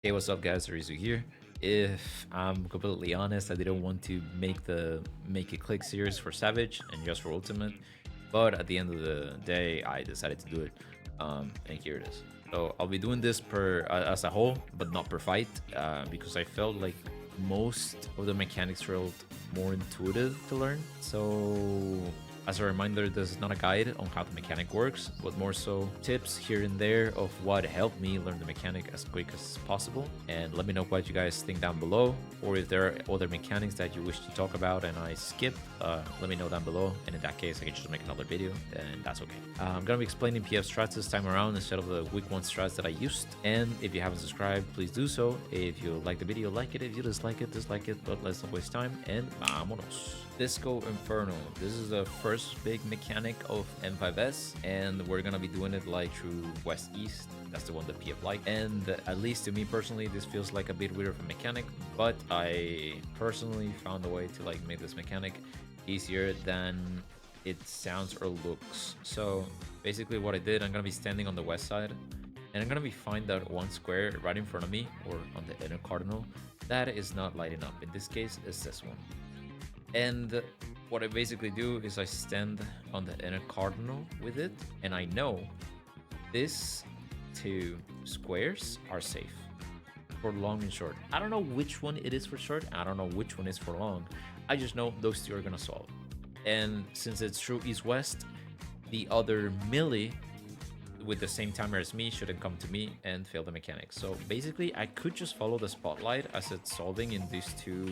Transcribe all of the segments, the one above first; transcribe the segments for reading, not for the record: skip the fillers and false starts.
Hey, what's up, guys? Rizu here. If I'm completely honest, I didn't want to make a click series for Savage and just for Ultimate, but at the end of the day, I decided to do it. And here it is. So I'll be doing this per as a whole, but not per fight, because I felt like most of the mechanics felt more intuitive to learn. So as a reminder, this is not a guide on how the mechanic works, but more so tips here and there of what helped me learn the mechanic as quick as possible. And let me know what you guys think down below, or if there are other mechanics that you wish to talk about and I skip, let me know down below. And in that case, I can just make another video, and that's okay. I'm gonna be explaining PF strats this time around instead of the week 1 strats that I used. And if you haven't subscribed, please do so. If you like the video, like it. If you dislike it, but let's not waste time, and vámonos. Disco Infernal. This is the first big mechanic of M5S, and we're gonna be doing it like through West-East. That's the one that PF like. And at least to me personally, this feels like a bit weird of a mechanic, but I personally found a way to like make this mechanic easier than it sounds or looks. So basically what I did, I'm gonna be standing on the west side, and I'm gonna be find that one square right in front of me or on the inner cardinal that is not lighting up. In this case, it's this one. And what I basically do is I stand on the inner cardinal with it, and I know these 2 squares are safe for long and short. I don't know which one it is for short, I don't know which one is for long. I just know those 2 are gonna solve. And since it's true east-west, the other melee with the same timer as me shouldn't come to me and fail the mechanic. So basically I could just follow the spotlight as it's solving in these two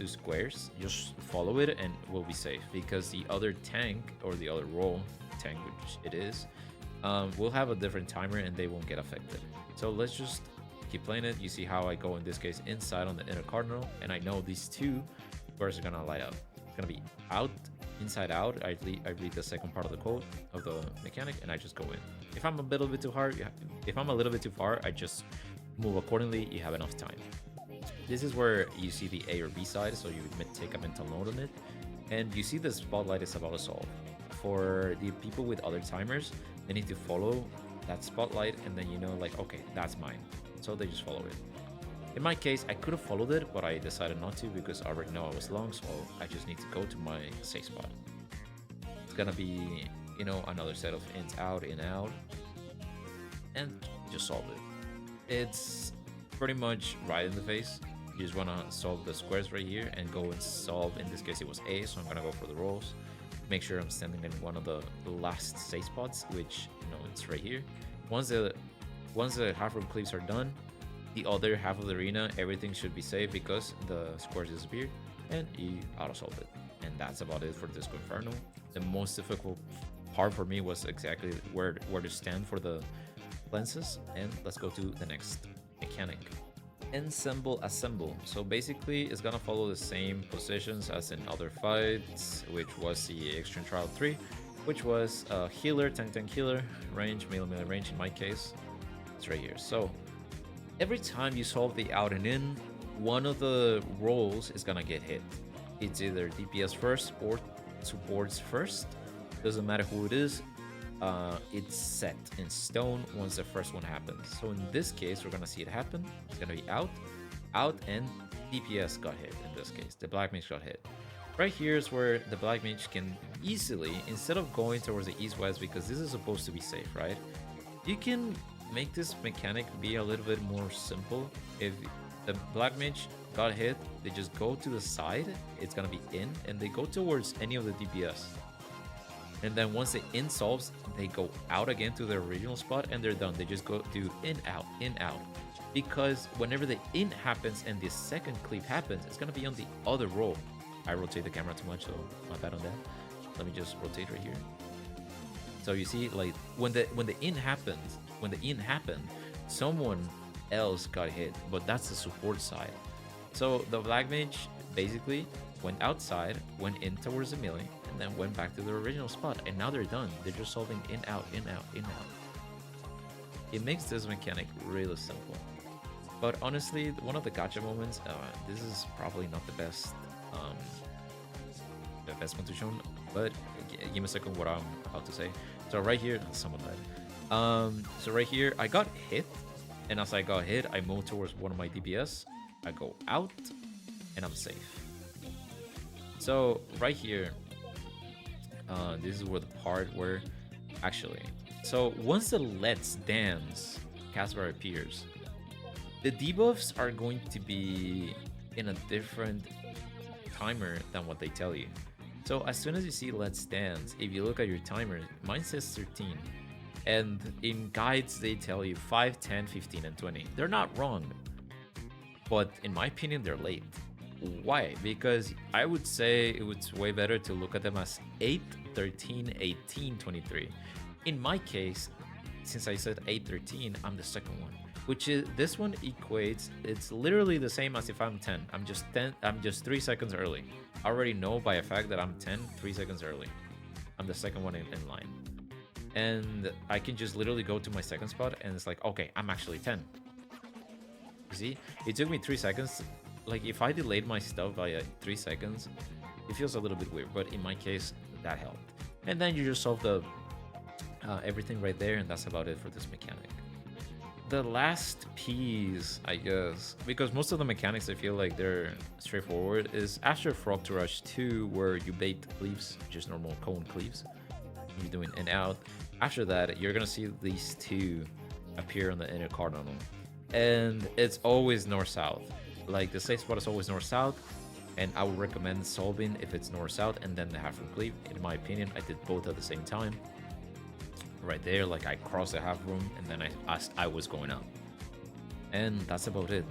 squares. Just follow it and we'll be safe, because the other tank or the other role tank, which it is, will have a different timer and they won't get affected. So let's just keep playing it. You see how I go in this case inside on the inner cardinal, and I know these 2 squares are gonna light up. It's gonna be out, inside out. I read the second part of the code of the mechanic, and I just go in. If I'm a little bit too far, I just move accordingly. You have enough time. This is where you see the A or B side, so you take a mental note on it, and you see the spotlight is about to solve. For the people with other timers, they need to follow that spotlight, and then you know, like, okay, that's mine, so they just follow it. In my case, I could have followed it, but I decided not to because I already know I was long, so I just need to go to my safe spot. It's gonna be, you know, another set of ins out, in out, and just solve it. It's pretty much right in the face. You just want to solve the squares right here and go and solve. In this case it was A, so I'm gonna go for the rolls. Make sure I'm standing in one of the last safe spots, which, you know, it's right here. Once the half room cleaves are done, the other half of the arena, everything should be safe because the squares disappeared and you auto solved it. And that's about it for Disco Infernal. The most difficult part for me was exactly where to stand for the lenses. And let's go to the next mechanic. Ensemble assemble. So basically it's gonna follow the same positions as in other fights, which was the Extreme Trial 3, which was healer, tank healer, range, melee range in my case. It's right here. So every time you solve the out and in, one of the roles is gonna get hit. It's either DPS first or supports first. Doesn't matter who it is. It's set in stone once the first one happens. So in this case, we're gonna see it happen. It's gonna be out, and DPS got hit. In this case, the Black Mage got hit. Right here is where the Black Mage can easily, instead of going towards the east-west, because this is supposed to be safe, right? You can make this mechanic be a little bit more simple. If the Black Mage got hit, they just go to the side. It's gonna be in, and they go towards any of the DPS. And then once the in solves, they go out again to their original spot and they're done. They just go do in, out, in, out. Because whenever the in happens and the second cleave happens, it's gonna be on the other roll. I rotate the camera too much, so my bad on that. Let me just rotate right here. So you see, like, when the in happened, someone else got hit, but that's the support side. So the Black Mage basically went outside, went in towards the melee, and then went back to their original spot, and now they're done. They're just solving in, out, in, out, in, out. It makes this mechanic really simple. But honestly, one of the gacha moments, this is probably not the best one to show, but give me a second what I'm about to say. So right here, someone died. So right here, I got hit, And as I got hit, I move towards one of my DPS. I go out, and I'm safe. So right here, this is where the part where actually. So once the Let's Dance Casper appears, the debuffs are going to be in a different timer than what they tell you. So as soon as you see Let's Dance, if you look at your timer, mine says 13. And in guides, they tell you 5, 10, 15, and 20. They're not wrong. But in my opinion, they're late. Why? Because I would say it's way better to look at them as 8, 13, 18, 23. In my case, since I said 8, 13, I'm the second one. Which is, this one equates, it's literally the same as if I'm 10. I'm just 3 seconds early. I already know by a fact that I'm 10, 3 seconds early. I'm the second one in line. And I can just literally go to my second spot and it's like, okay, I'm actually 10. You see? It took me 3 seconds. Like, if I delayed my stuff by 3 seconds, it feels a little bit weird. But in my case, that helped. And then you just solve the everything right there, and that's about it for this mechanic. The last piece, I guess, because most of the mechanics I feel like they're straightforward, is after Frogtourage 2, where you bait cleaves, just normal cone cleaves, you're doing in out. After that, you're gonna see these two appear on the inner cardinal, and it's always north-south. Like, the safe spot is always north-south, and I would recommend solving if it's north-south and then the half room cleave. In my opinion, I did both at the same time. Right there, like, I crossed the half room and then I was going up. And that's about it.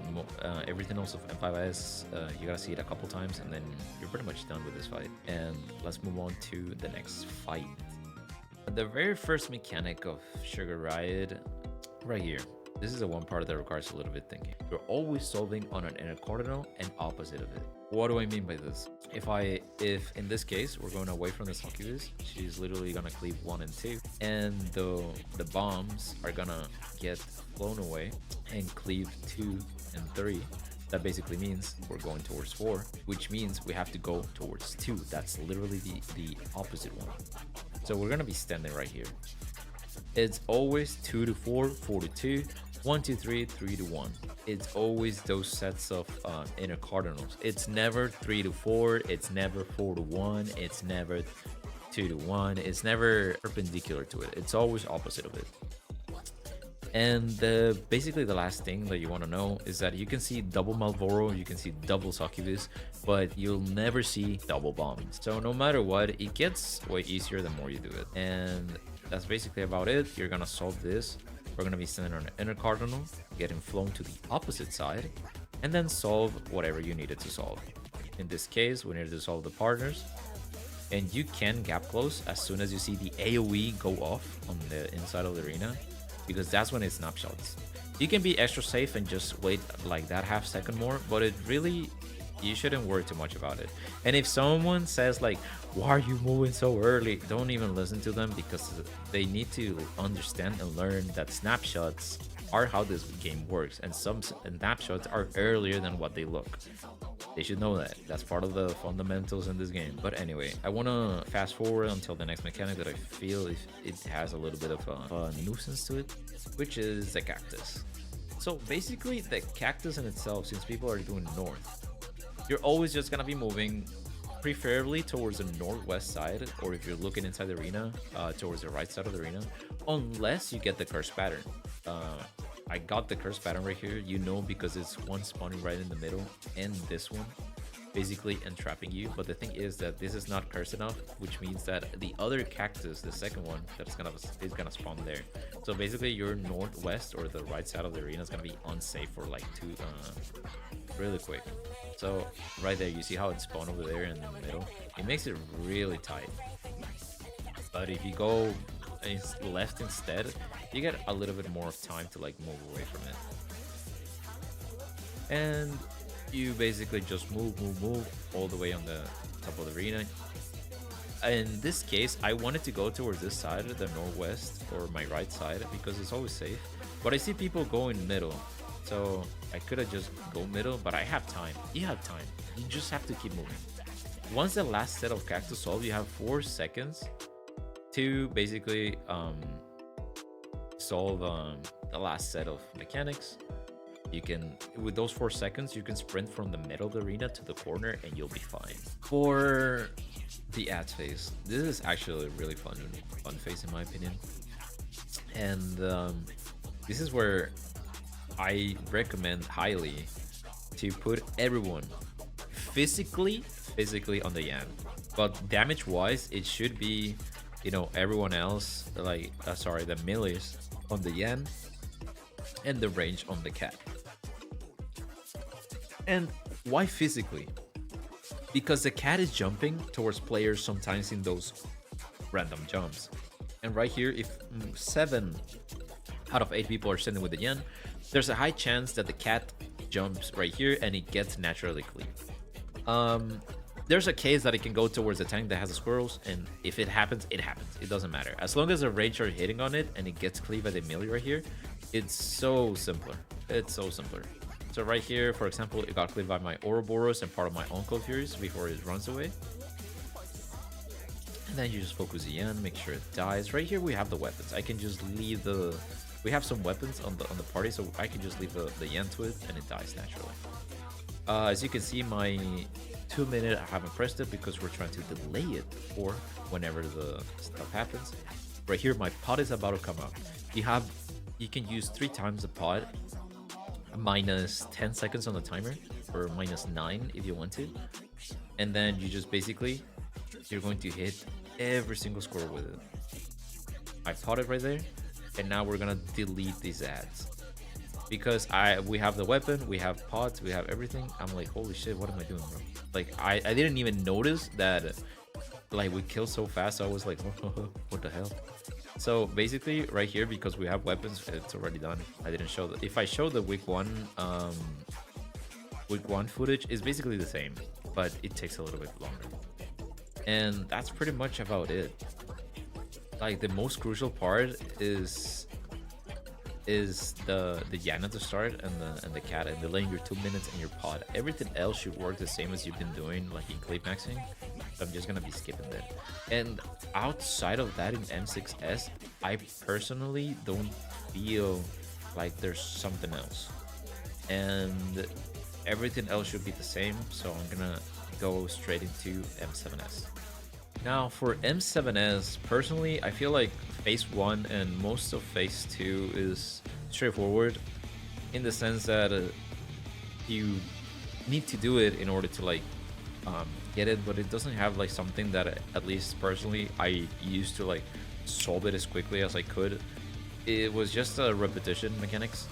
Everything else of M5S, you gotta see it a couple times and then you're pretty much done with this fight. And let's move on to the next fight. The very first mechanic of Sugar Riot, right here. This is the one part that requires a little bit thinking. You're always solving on an inner cardinal and opposite of it. What do I mean by this? If in this case we're going away from the succubus, she's literally gonna cleave 1 and 2, and the bombs are gonna get flown away and cleave 2 and 3. That basically means we're going towards 4, which means we have to go towards 2. That's literally the opposite one. So we're gonna be standing right here. It's always 2 to 4, 4 to 2, 1 to 3, 3 to 1. It's always those sets of inner cardinals. It's never 3 to 4, it's never 4 to 1, it's never 2 to 1, it's never perpendicular to it. It's always opposite of it. And basically the last thing that you want to know is that you can see double Malboro, you can see double succubus, but you'll never see double bombs. So no matter what, it gets way easier the more you do it. And that's basically about it. You're gonna solve this. We're gonna be standing on an inner cardinal, getting flown to the opposite side, and then solve whatever you needed to solve. In this case, we needed to solve the partners, and you can gap close as soon as you see the AoE go off on the inside of the arena, because that's when it snapshots. You can be extra safe and just wait like that half second more, but it really, you shouldn't worry too much about it. And if someone says like, why are you moving so early, don't even listen to them, because they need to understand and learn that snapshots are how this game works, and some snapshots are earlier than what they look. They should know that. That's part of the fundamentals in this game. But anyway, I want to fast forward until the next mechanic that I feel it has a little bit of a nuisance to it, which is the cactus. So basically the cactus in itself, since people are doing north, you're always just gonna be moving preferably towards the northwest side, or if you're looking inside the arena, towards the right side of the arena, unless you get the curse pattern. I got the curse pattern right here, you know, because it's one spawning right in the middle and this one basically entrapping you. But the thing is that this is not cursed enough, which means that the other cactus, the second one, is gonna spawn there. So basically your northwest or the right side of the arena is gonna be unsafe for like really quick. So right there, you see how it spawned over there in the middle? It makes it really tight. But if you go left instead, you get a little bit more of time to like move away from it. And you basically just move all the way on the top of the arena. In this case, I wanted to go towards this side, the northwest or my right side, because it's always safe. But I see people going middle, so I could have just go middle, but I have time. You have time. You just have to keep moving. Once the last set of cactus solved, you have 4 seconds to basically solve the last set of mechanics. You can, with those 4 seconds, you can sprint from the middle of the arena to the corner and you'll be fine. For the ads phase, this is actually a really fun phase in my opinion. And this is where I recommend highly to put everyone physically on the Yan. But damage wise, it should be, you know, everyone else, like, the melees on the Yan and the range on the cat. And why physically? Because the cat is jumping towards players sometimes in those random jumps. And right here, if 7 out of 8 people are sitting with the Yen, there's a high chance that the cat jumps right here and it gets naturally cleaved. There's a case that it can go towards the tank that has the squirrels, and if it happens, it happens. It doesn't matter. As long as the range are hitting on it and it gets cleaved at the melee right here, it's so simpler. It's so simpler. So right here, for example, it got cleaved by my Ouroboros and part of my Uncle Furious before it runs away. And then you just focus Yen, make sure it dies. Right here we have the weapons. I can just leave the... We have some weapons on the party, so I can just leave the Yen to it and it dies naturally. As you can see, my 2 minute, I haven't pressed it because we're trying to delay it for whenever the stuff happens. Right here, my pod is about to come out. You can use 3 times the pod, minus 10 seconds on the timer, or minus 9 if you want to. And then you just basically, you're going to hit every single score with it. I potted right there, and now we're gonna delete these ads. Because we have the weapon, we have pods, we have everything. I'm like, holy shit, what am I doing, bro? Like, I didn't even notice that, like, we killed so fast. So I was like, what the hell? So basically, right here, because we have weapons, it's already done. I didn't show that. If I show the week one footage, it's basically the same, but it takes a little bit longer. And that's pretty much about it. Like, the most crucial part is the Yan at the start and the cat and delaying your 2 minutes and your pod. Everything else should work the same as you've been doing, like in cleave maxing. So I'm just gonna be skipping that. And outside of that, in M6S, I personally don't feel like there's something else. And everything else should be the same. So I'm gonna go straight into M7S. Now for M7S, personally, I feel like phase 1 and most of phase 2 is straightforward in the sense that you need to do it in order to like get it, but it doesn't have like something that at least personally I used to like solve it as quickly as I could. It was just a repetition mechanics.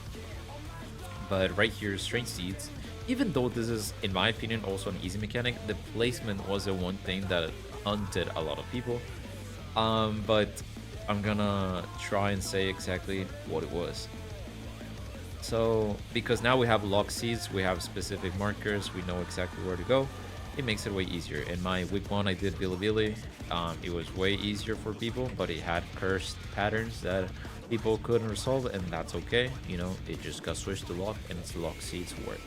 But right here, Strange Seeds, even though this is in my opinion also an easy mechanic, the placement was the one thing that hunted a lot of people. But I'm gonna try and say exactly what it was. So because now we have lock seeds, we have specific markers, we know exactly where to go, it makes it way easier. In my week 1 I did Bilibili. It was way easier for people, but it had cursed patterns that people couldn't resolve, and that's okay, you know, it just got switched to lock and it's lock seeds work.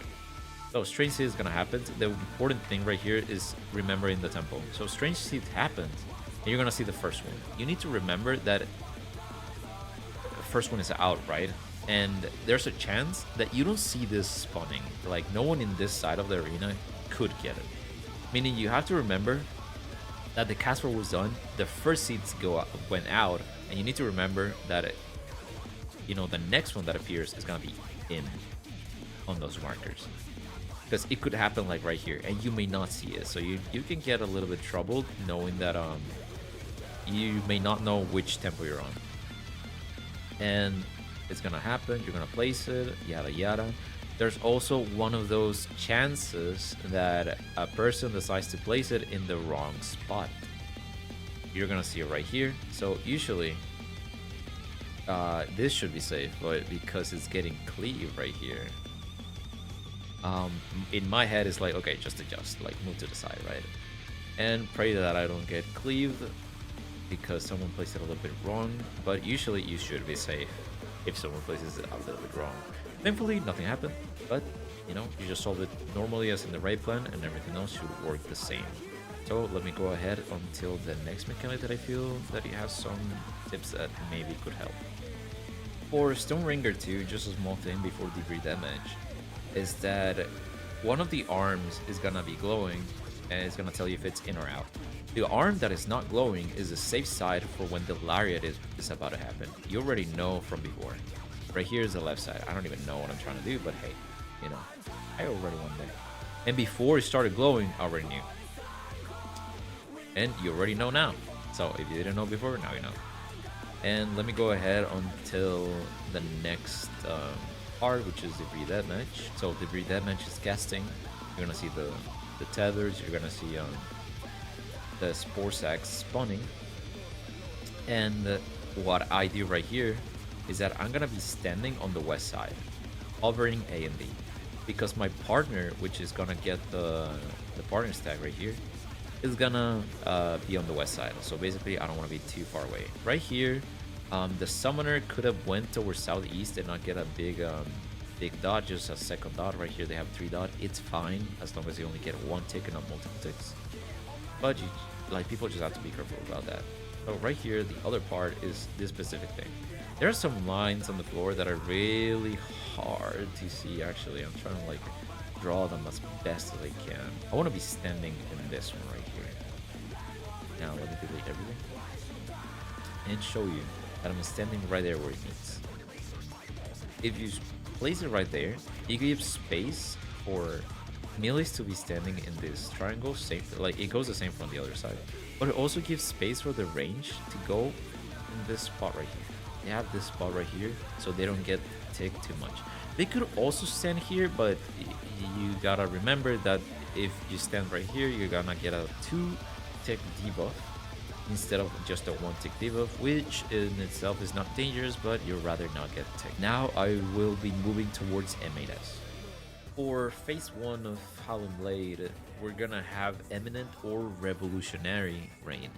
So Strange Seed is gonna happen. The important thing right here is remembering the tempo. So Strange Seed happens, and you're gonna see the first one. You need to remember that the first one is out, right? And there's a chance that you don't see this spawning. Like, no one in this side of the arena could get it. Meaning you have to remember that the Casper was done, the first seeds went out, and you need to remember that you know, the next one that appears is gonna be in on those markers. Because it could happen like right here, and you may not see it, so you can get a little bit troubled knowing that you may not know which tempo you're on. And it's gonna happen, you're gonna place it, yada yada. There's also one of those chances that a person decides to place it in the wrong spot. You're gonna see it right here. So usually this should be safe, but because it's getting cleaved right here, in my head it's like, okay, just adjust, like move to the side, right? And pray that I don't get cleaved because someone placed it a little bit wrong, but usually you should be safe if someone places it a little bit wrong. Thankfully nothing happened, but you know, you just solve it normally as in the right plan, and everything else should work the same. So let me go ahead until the next mechanic that I feel that it has some tips that maybe could help. For Stoneringer 2, just a small thing before Deathmatch, is that one of the arms is gonna be glowing and it's gonna tell you if it's in or out. The arm that is not glowing is a safe side for when the lariat is about to happen. You already know from before. Right here is the left side. I don't even know what I'm trying to do, but hey, you know, I already won there. And before it started glowing, I already knew. And you already know now. So if you didn't know before, now you know. And let me go ahead until the next part, which is Decary Deathmatch. So Decary Deathmatch is casting. You're gonna see the tethers. You're gonna see the spore sacks spawning. And what I do right here is that I'm gonna be standing on the west side, hovering A and B, because my partner, which is gonna get the partner stack right here, is gonna be on the west side. So basically, I don't want to be too far away. Right here, the summoner could have went towards southeast and not get a big dot, just a second dot. Right here, they have 3 dot. It's fine as long as they only get 1 tick and not multiple ticks. But people just have to be careful about that. So right here, the other part is this specific thing. There are some lines on the floor that are really hard to see. Actually, I'm trying to draw them as best as I can. I want to be standing in this one right here. Now let me delete everything and show you that I'm standing right there where it meets. If you place it right there, you give space for melees to be standing in this triangle. Same, it goes the same from the other side, but it also gives space for the range to go in this spot right here. They have this spot right here, so they don't get ticked too much. They could also stand here, but you gotta remember that if you stand right here, you're gonna get a 2-tick debuff instead of just a 1-tick debuff, which in itself is not dangerous, but you'd rather not get ticked. Now I will be moving towards M8S. For phase 1 of Howling Blade, we're gonna have Eminent or Revolutionary Rain.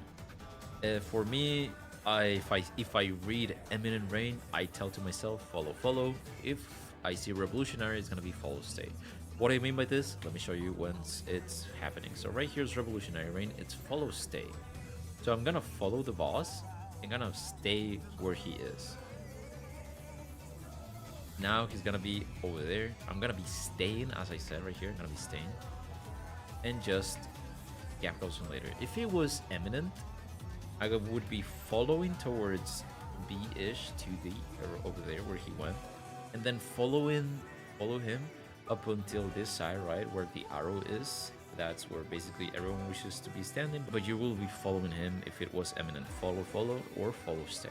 For me, if I read Eminent Rain, I tell to myself follow. If I see Revolutionary, it's gonna be follow stay. What do I mean by this? Let me show you once it's happening. So right here's Revolutionary Rain. It's follow stay. So I'm gonna follow the boss and gonna stay where he is. Now he's gonna be over there. I'm gonna be staying, as I said right here. I'm gonna be staying and just gap closing later. If it was Eminent, I would be following towards B-ish to the over there where he went, and then follow him up until this side, right where the arrow is. That's where basically everyone wishes to be standing, but you will be following him if it was Eminent. Follow, or follow stay.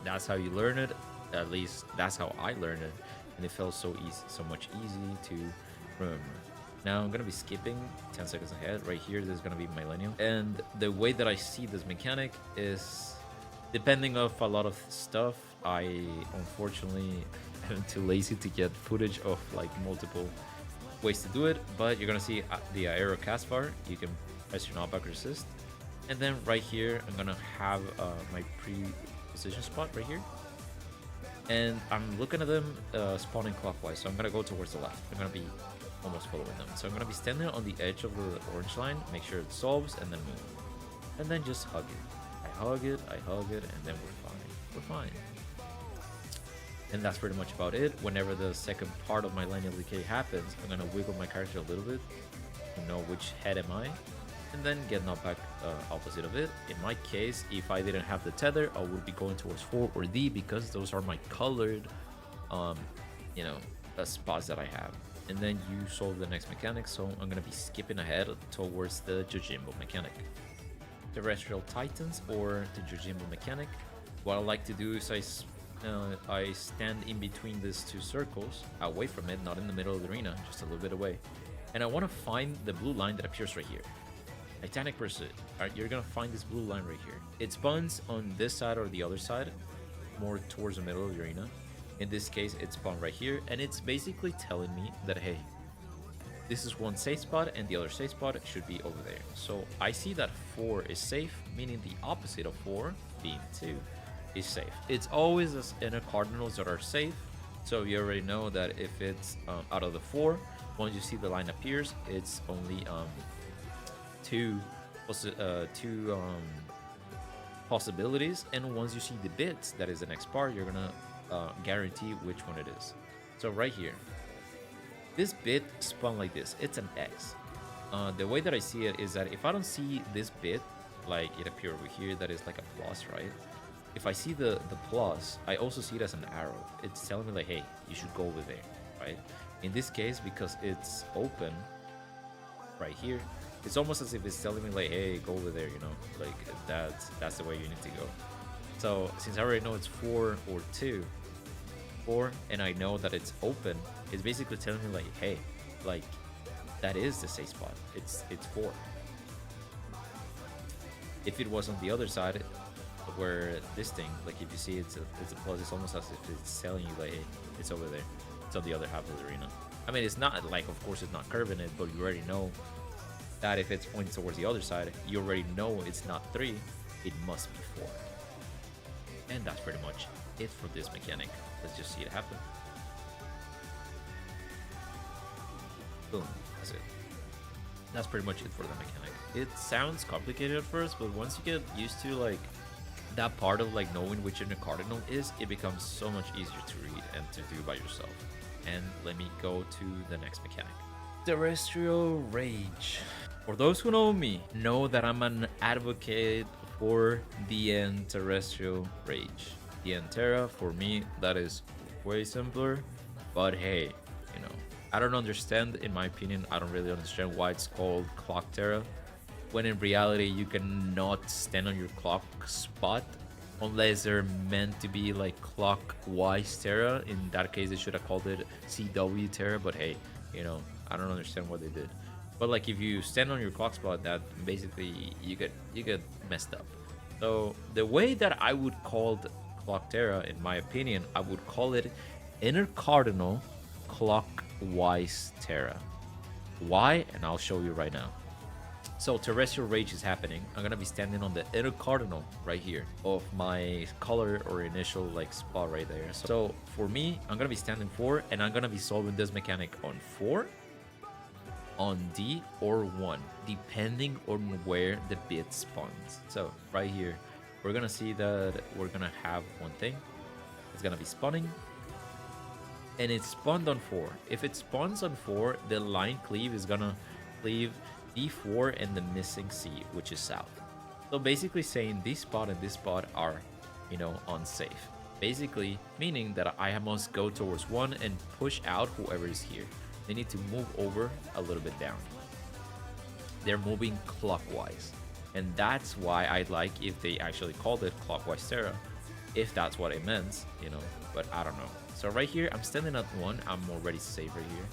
That's how you learn it. At least that's how I learned it, and it felt so easy, so much easy to remember. Now I'm gonna be skipping 10 seconds ahead. Right here, there's gonna be Mileninial, and the way that I see this mechanic is depending of a lot of stuff. I unfortunately am too lazy to get footage of multiple ways to do it, but you're gonna see the aero cast bar. You can press your knockback resist, and then right here I'm gonna have my pre-position spot right here, and I'm looking at them spawning clockwise, so I'm gonna go towards the left. I'm gonna be almost following them, so I'm gonna be standing on the edge of the orange line, make sure it solves, and then move, and then just hug it. I hug it, and then we're fine. And that's pretty much about it. Whenever the second part of my lineal decay happens, I'm gonna wiggle my character a little bit to know which head am I, and then get knocked back opposite of it. In my case, if I didn't have the tether, I would be going towards 4 or D, because those are my colored spots that I have. And then you solve the next mechanic, so I'm gonna be skipping ahead towards the Yojimbo mechanic. Terrestrial Titans or the Yojimbo mechanic. What I like to do is I stand in between these 2 circles, away from it, not in the middle of the arena, just a little bit away. And I want to find the blue line that appears right here. Titanic Pursuit. Alright, you're gonna find this blue line right here. It spawns on this side or the other side, more towards the middle of the arena. In this case, it spawned right here, and it's basically telling me that, hey, this is one safe spot and the other safe spot should be over there. So I see that 4 is safe, meaning the opposite of 4, being 2, is safe. It's always inner cardinals that are safe, so you already know that if it's out of the 4, once you see the line appears, it's only two possibilities, and once you see the bits, that is the next part, you're gonna guarantee which one it is. So right here, this bit spun like this. It's an X. The way that I see it is that if I don't see this bit, like it appear over here, that is like a plus, right? If I see the plus, I also see it as an arrow. It's telling me like, hey, you should go over there, right? In this case, because it's open right here, it's almost as if it's telling me like, hey, go over there, you know, like that's the way you need to go. So since I already know it's 4 or 2, 4, and I know that it's open, it's basically telling me like, hey, like that is the safe spot. It's 4. If it was on the other side, where this thing, like if you see it's a plus, it's almost as if it's telling you like, hey, it's over there. It's on the other half of the arena. I mean, it's not like, of course, it's not curving it, but you already know that if it's pointing towards the other side, you already know it's not 3, it must be 4. And that's pretty much it for this mechanic. Let's just see it happen. Boom, that's it. That's pretty much it for the mechanic. It sounds complicated at first, but once you get used to like that part of like knowing which an cardinal is, it becomes so much easier to read and to do by yourself. And let me go to the next mechanic. Terrestrial Rage. For those who know me, know that I'm an advocate for DN Terrestrial Rage. DN Tera, for me, that is way simpler, but hey, you know, I don't understand, in my opinion, I don't really understand why it's called Clock Tera, when in reality you cannot stand on your clock spot unless they're meant to be like clockwise Tera. In that case, they should have called it CW Tera, but hey, you know, I don't understand what they did. But like if you stand on your clock spot, that basically you get messed up. So the way that I would call Clock Tera, in my opinion, I would call it inner cardinal clockwise Tera. Why? And I'll show you right now. So Terrestrial Rage is happening. I'm gonna be standing on the inner cardinal right here of my color or initial like spot right there. So for me, I'm gonna be standing 4, and I'm gonna be solving this mechanic on 4, on D, or 1, depending on where the bit spawns. So right here, we're gonna see that we're gonna have one thing. It's gonna be spawning, and it's spawned on 4. If it spawns on 4, the line cleave is gonna cleave D4 and the missing C, which is south. So basically saying this spot and this spot are, you know, unsafe. Basically meaning that I must go towards 1 and push out whoever is here. They need to move over a little bit down. They're moving clockwise. And that's why I like if they actually called it clockwise Tera, if that's what it meant, you know, but I don't know. So right here, I'm standing at 1. I'm already safe right here.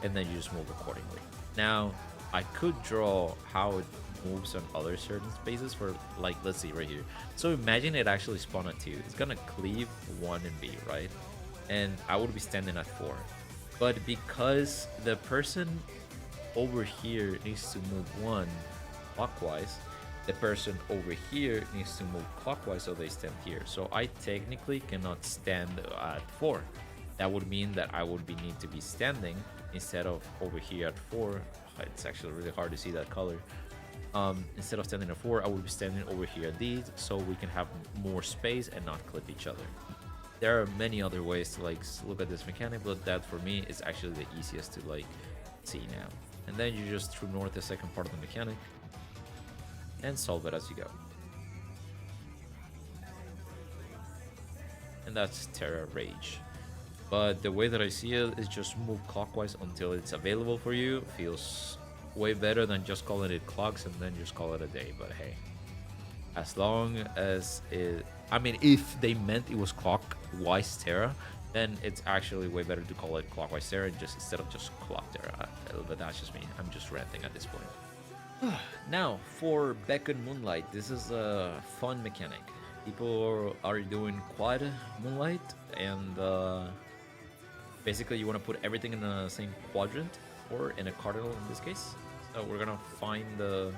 And then you just move accordingly. Now, I could draw how it moves on other certain spaces for, like, let's see right here. So imagine it actually spawned at 2. It's gonna cleave 1 and B, right? And I would be standing at 4. But because the person over here needs to move 1 clockwise, the person over here needs to move clockwise, so they stand here. So I technically cannot stand at 4. That would mean that I would need to be standing instead of over here at 4. It's actually really hard to see that color. Instead of standing at 4, I would be standing over here at D, so we can have more space and not clip each other. There are many other ways to like look at this mechanic, but that for me is actually the easiest to like see now. And then you just true north the second part of the mechanic and solve it as you go. And that's Tera Rage. But the way that I see it is just move clockwise until it's available for you. Feels way better than just calling it clocks and then just call it a day. But hey, as long as it, I mean, if they meant it was clockwise Tera, then it's actually way better to call it clockwise Tera just instead of just clock Tera. But that's just me. I'm just ranting at this point. Now for Beacon Moonlight, this is a fun mechanic. People are doing quad Moonlight, and basically you want to put everything in the same quadrant or in a cardinal in this case. So we're gonna find the,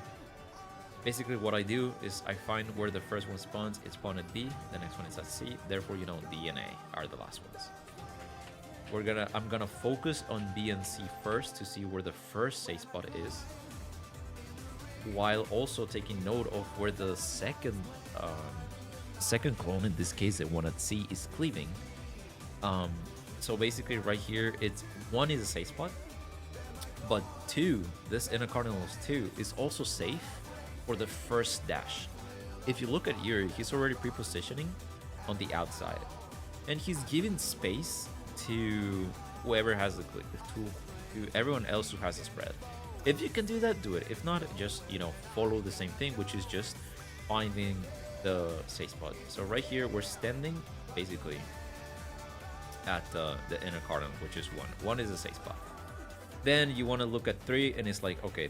basically what I do is I find where the first one spawns. It spawned at B, the next one is at C, therefore you know D and A are the last ones. I'm gonna focus on B and C first to see where the first safe spot is, while also taking note of where the second Second clone, in this case, the one at C, is cleaving. So basically right here, it's 1 is a safe spot, but 2, this inner cardinals 2, is also safe for the first dash. If you look at Yuri, he's already pre-positioning on the outside, and he's giving space to whoever has the click, to everyone else who has a spread. If you can do that, do it. If not, just, you know, follow the same thing, which is just finding the safe spot. So right here, we're standing basically at the inner cardinal, which is 1. 1 is a safe spot. Then you want to look at 3, and it's like, okay,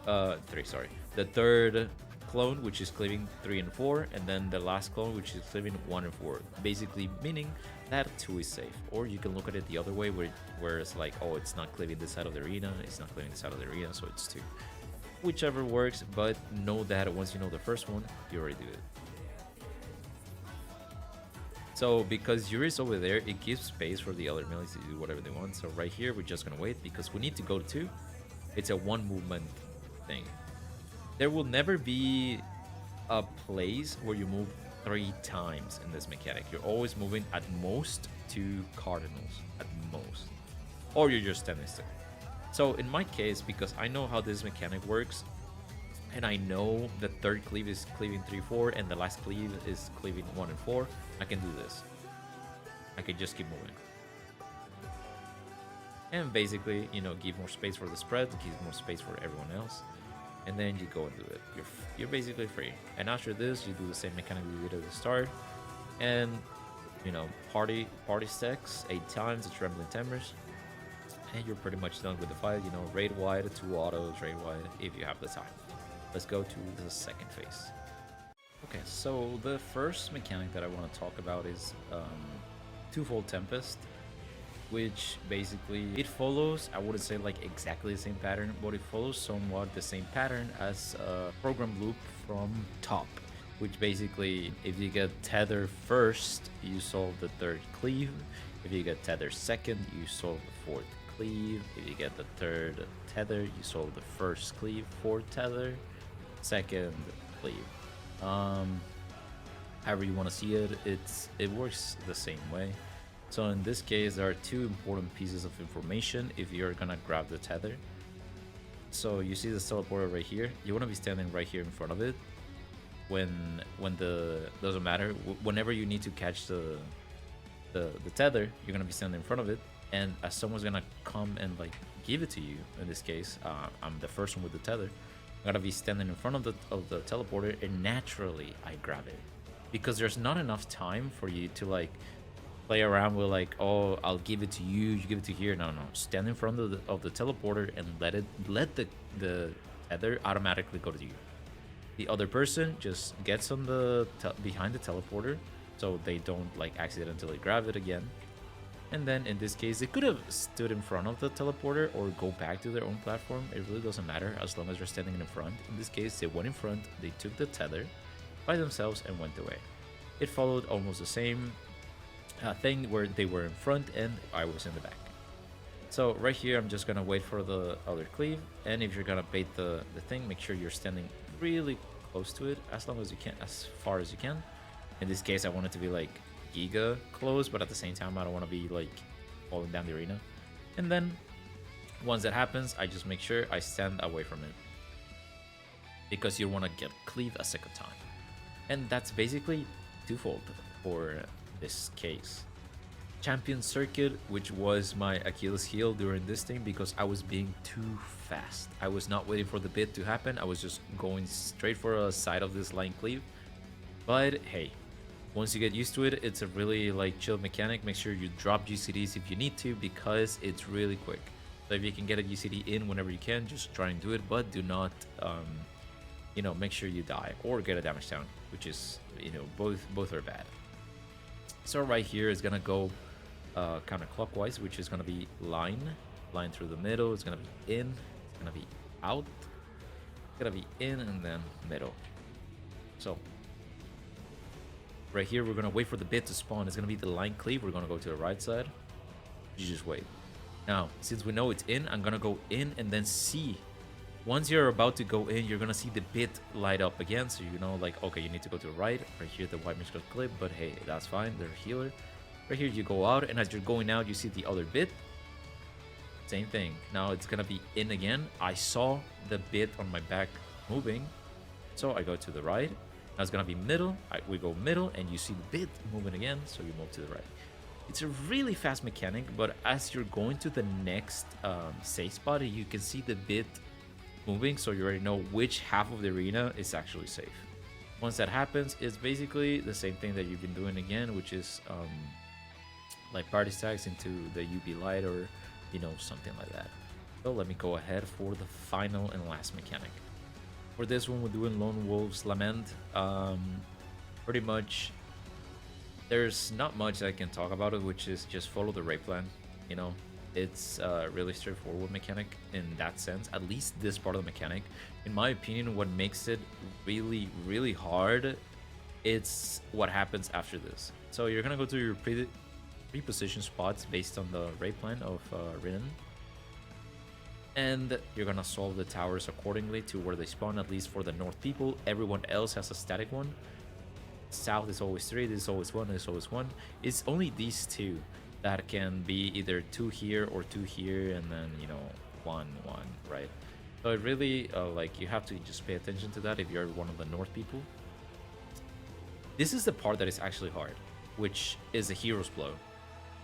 3, sorry. The third clone, which is cleaving 3 and 4, and then the last clone, which is cleaving 1 and 4. Basically meaning that 2 is safe. Or you can look at it the other way, where it's like, oh, it's not cleaving this side of the arena, it's not cleaving this side of the arena, so it's 2. Whichever works, but know that once you know the first one, you already do it. So because Yuri's over there, it gives space for the other melees to do whatever they want. So right here, we're just gonna wait because we need to go to 2. It's a 1 movement thing. There will never be a place where you move 3 times in this mechanic. You're always moving at most 2 cardinals, at most. Or you're just standing still. So in my case, because I know how this mechanic works, and I know the third cleave is cleaving 3-4 and the last cleave is cleaving 1 and 4, I can do this. I can just keep moving. And basically, you know, give more space for the spread, give more space for everyone else, and then you go and do it. You're basically free. And after this, you do the same mechanic we did at the start, and, you know, party stacks 8 times the Trembling Timbers, and you're pretty much done with the fight. You know, raid wide, 2 autos, raid wide, if you have the time. Let's go to the second phase. Okay, so the first mechanic that I want to talk about is Twofold Tempest, which basically, it follows, I wouldn't say like exactly the same pattern, but it follows somewhat the same pattern as a program loop from Top, which basically, if you get Tether first, you solve the third cleave. If you get Tether second, you solve the fourth cleave. If you get the third Tether, you solve the first cleave. Fourth Tether, second cleave. However you want to see it, it works the same way. So in this case, there are 2 important pieces of information if you're gonna grab the tether. So you see the teleporter right here. You want to be standing right here in front of it. When the doesn't matter, whenever you need to catch the tether, you're gonna be standing in front of it, and as someone's gonna come and like give it to you, in this case, I'm the first one with the tether. I'm gonna be standing in front of the teleporter, and naturally I grab it, because there's not enough time for you to like play around with like, oh, I'll give it to you, you give it to here. No, stand in front of the teleporter and let the tether automatically go to you. The other person just gets on behind the teleporter, so they don't like accidentally grab it again. And then in this case, they could have stood in front of the teleporter or go back to their own platform. It really doesn't matter as long as they're standing in front. In this case, they went in front, they took the tether by themselves and went away. It followed almost the same thing where they were in front and I was in the back. So right here, I'm just gonna wait for the other cleave. And if you're gonna bait the thing, make sure you're standing really close to it, as long as you can, as far as you can. In this case, I want it to be like giga close, but at the same time I don't want to be like falling down the arena. And then once that happens, I just make sure I stand away from it, because you want to get cleave a second time. And that's basically Twofold for this case. Champion circuit, which was my Achilles heel during this thing, because I was being too fast. I was not waiting for the bit to happen, I was just going straight for a side of this line cleave. But hey, once you get used to it, it's a really like chill mechanic. Make sure you drop GCDs if you need to, because it's really quick. So if you can get a GCD in whenever you can, just try and do it, but do not you know, make sure you die or get a damage down, which is, you know, both are bad. So right here is gonna go counterclockwise, which is gonna be line through the middle. It's gonna be in, it's gonna be out, it's gonna be in, and then middle. So right here, we're gonna wait for the bit to spawn. It's gonna be the line cleave. We're gonna go to the right side. You just wait. Now, since we know it's in, I'm gonna go in and then C Once you're about to go in, you're gonna see the bit light up again, so you know, like, okay, you need to go to the right. Right here, the white mage got clip, but hey, that's fine. They're a healer. Right here, you go out, and as you're going out, you see the other bit. Same thing. Now it's gonna be in again. I saw the bit on my back moving, so I go to the right. Now it's gonna be middle. We go middle, and you see the bit moving again, so you move to the right. It's a really fast mechanic, but as you're going to the next safe spot, you can see the bit moving, so you already know which half of the arena is actually safe. Once that happens, it's basically the same thing that you've been doing again, which is like party stacks into the UB light or something like that. So let me go ahead for the final and last mechanic. For this one, we're doing Lone Wolf's Lament. Pretty much, there's not much I can talk about it, which is just follow the raid plan. It's a really straightforward mechanic in that sense, at least this part of the mechanic. In my opinion, what makes it really, really hard, it's what happens after this. So you're gonna go to your pre-position spots based on the raid plan of Rinon, and you're gonna solve the towers accordingly to where they spawn, at least for the north people. Everyone else has a static one. South is always 3, this is always 1, this is always 1. It's only these two that can be either 2 here or 2 here, and then 1, 1, right? So it really like, you have to just pay attention to that if you're one of the north people. This is the part that is actually hard, which is a hero's blow.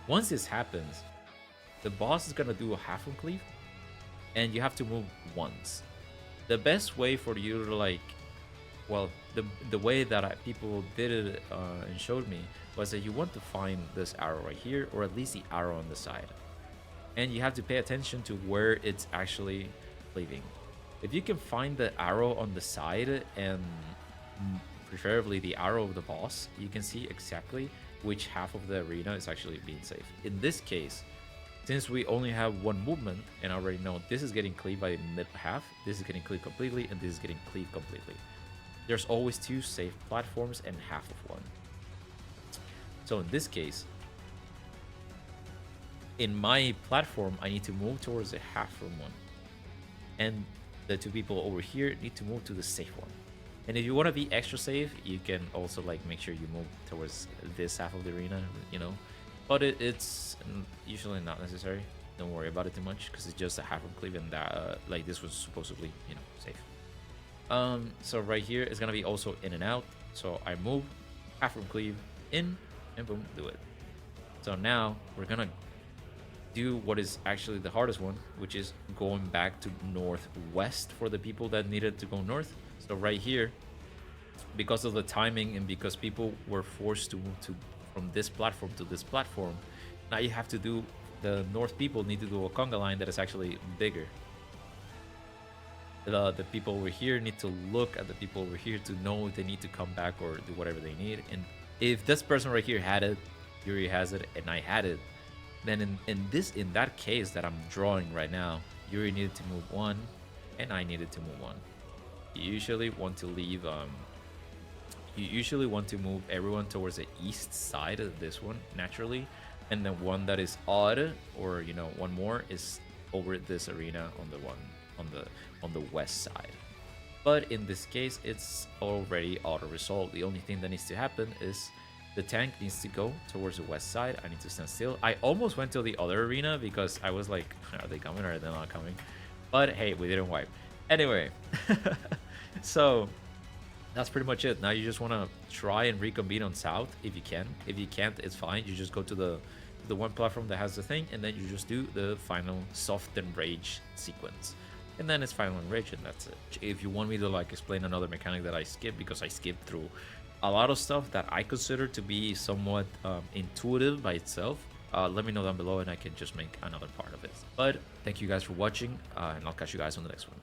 Once this happens, the boss is gonna do a half room cleave, and you have to move once. The best way for you to, like, well, the way that people did it and showed me was that you want to find this arrow right here, or at least the arrow on the side, and you have to pay attention to where it's actually cleaving. If you can find the arrow on the side, and preferably the arrow of the boss, you can see exactly which half of the arena is actually being safe. In this case, since we only have one movement, and I already know this is getting cleaved by mid half, this is getting cleaved completely, and this is getting cleaved completely. There's always 2 safe platforms and half of one. So in this case, in my platform, I need to move towards the half from one, and the 2 people over here need to move to the safe one. And if you want to be extra safe, you can also, like, make sure you move towards this half of the arena, but it's usually not necessary. Don't worry about it too much, because it's just a half of cleave, and that like, this was supposedly safe. So right here is gonna be also in and out. So I move half from cleave in, and boom, do it. So now we're gonna do what is actually the hardest one, which is going back to northwest for the people that needed to go north. So right here, because of the timing and because people were forced to move from this platform to this platform, now you have to do, the north people need to do a conga line that is actually bigger. The people over here need to look at the people over here to know if they need to come back or do whatever they need. And if this person right here had it, Yuri has it, and I had it, then in that case that I'm drawing right now, Yuri needed to move 1, and I needed to move 1. You usually want to leave you usually want to move everyone towards the east side of this one naturally, and then one that is odd, or one more, is over this arena on the one on the west side. But in this case, it's already auto resolved. The only thing that needs to happen is the tank needs to go towards the west side. I need to stand still. I almost went to the other arena because I was like, are they coming or are they not coming? But hey, we didn't wipe. Anyway, so that's pretty much it. Now you just want to try and reconvene on south if you can. If you can't, it's fine. You just go to the one platform that has the thing, and then you just do the final soft and rage sequence. And then it's final and rage, and that's it. If you want me to, like, explain another mechanic that I skipped, because I skipped through a lot of stuff that I consider to be somewhat intuitive by itself, let me know down below, and I can just make another part of it. But thank you guys for watching, and I'll catch you guys on the next one.